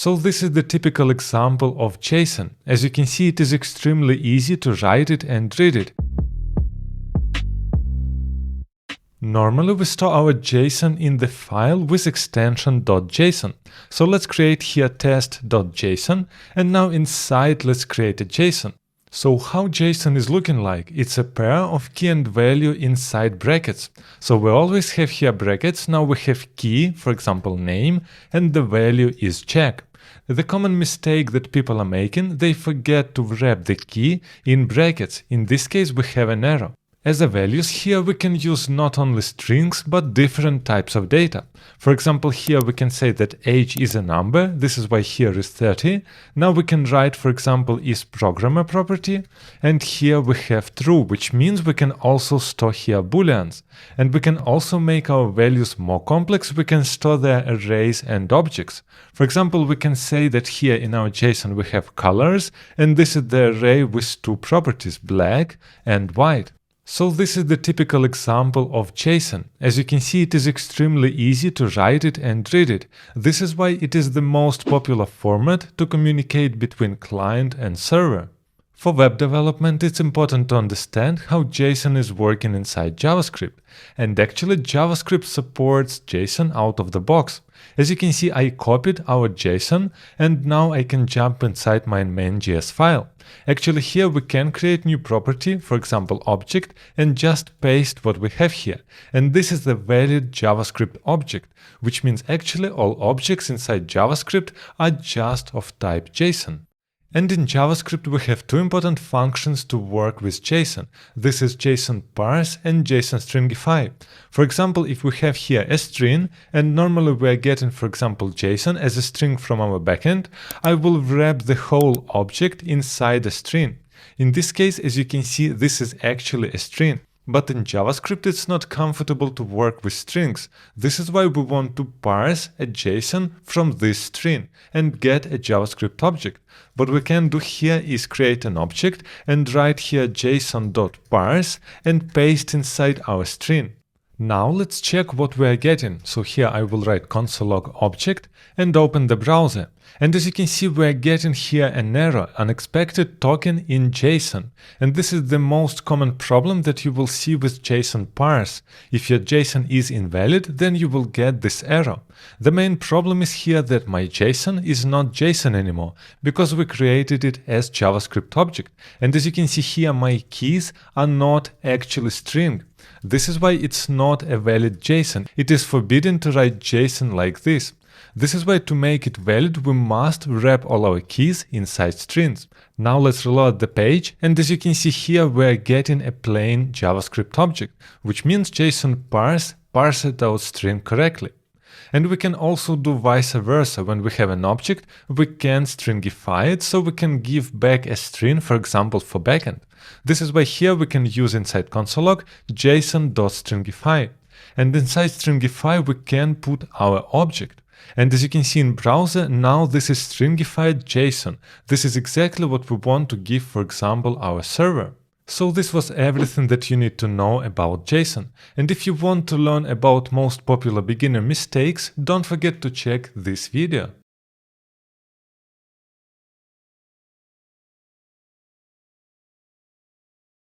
So this is the typical example of JSON. As you can see, it is extremely easy to write it and read it. Normally we store our JSON in the file with extension .json. So let's create here test.json, and now inside let's create a JSON. So how JSON is looking like? It's a pair of key and value inside brackets. So we always have here brackets, now we have key, for example name, and the value is check. The common mistake that people are making, they forget to wrap the key in brackets. In this case we have an error. As a values here we can use not only strings but different types of data. For example, here we can say that age is a number, this is why here is 30. Now we can write, for example, is programmer property, and here we have true, which means we can also store here booleans. And we can also make our values more complex, we can store their arrays and objects. For example, we can say that here in our JSON we have colors, and this is the array with two properties, black and white. So this is the typical example of JSON. As you can see, it is extremely easy to write it and read it. This is why it is the most popular format to communicate between client and server. For web development, it's important to understand how JSON is working inside JavaScript. And actually, JavaScript supports JSON out of the box. As you can see, I copied our JSON, and now I can jump inside my main.js file. Actually, here we can create new property, for example, object, and just paste what we have here. And this is the valid JavaScript object, which means actually all objects inside JavaScript are just of type JSON. And in JavaScript we have two important functions to work with JSON. This is JSON parse and JSON stringify. For example, if we have here a string, and normally we are getting, for example, JSON as a string from our backend, I will wrap the whole object inside a string. In this case, as you can see, this is actually a string. But in JavaScript it's not comfortable to work with strings. This is why we want to parse a JSON from this string and get a JavaScript object. What we can do here is create an object and write here json.parse and paste inside our string. Now let's check what we are getting. So here I will write console log object and open the browser. And as you can see, we are getting here an error, unexpected token in JSON. And this is the most common problem that you will see with JSON parse. If your JSON is invalid, then you will get this error. The main problem is here that my JSON is not JSON anymore, because we created it as JavaScript object. And as you can see here, my keys are not actually string. This is why it's not a valid JSON. It is forbidden to write JSON like this. This is why to make it valid, we must wrap all our keys inside strings. Now let's reload the page, and as you can see here, we are getting a plain JavaScript object, which means JSON parsed our string correctly. And we can also do vice versa. When we have an object, we can stringify it, so we can give back a string, for example, for backend. This is why here we can use inside console log json.stringify. And inside stringify we can put our object. And as you can see in browser, now this is stringified JSON. This is exactly what we want to give, for example, our server. So this was everything that you need to know about JSON. And if you want to learn about most popular beginner mistakes, don't forget to check this video.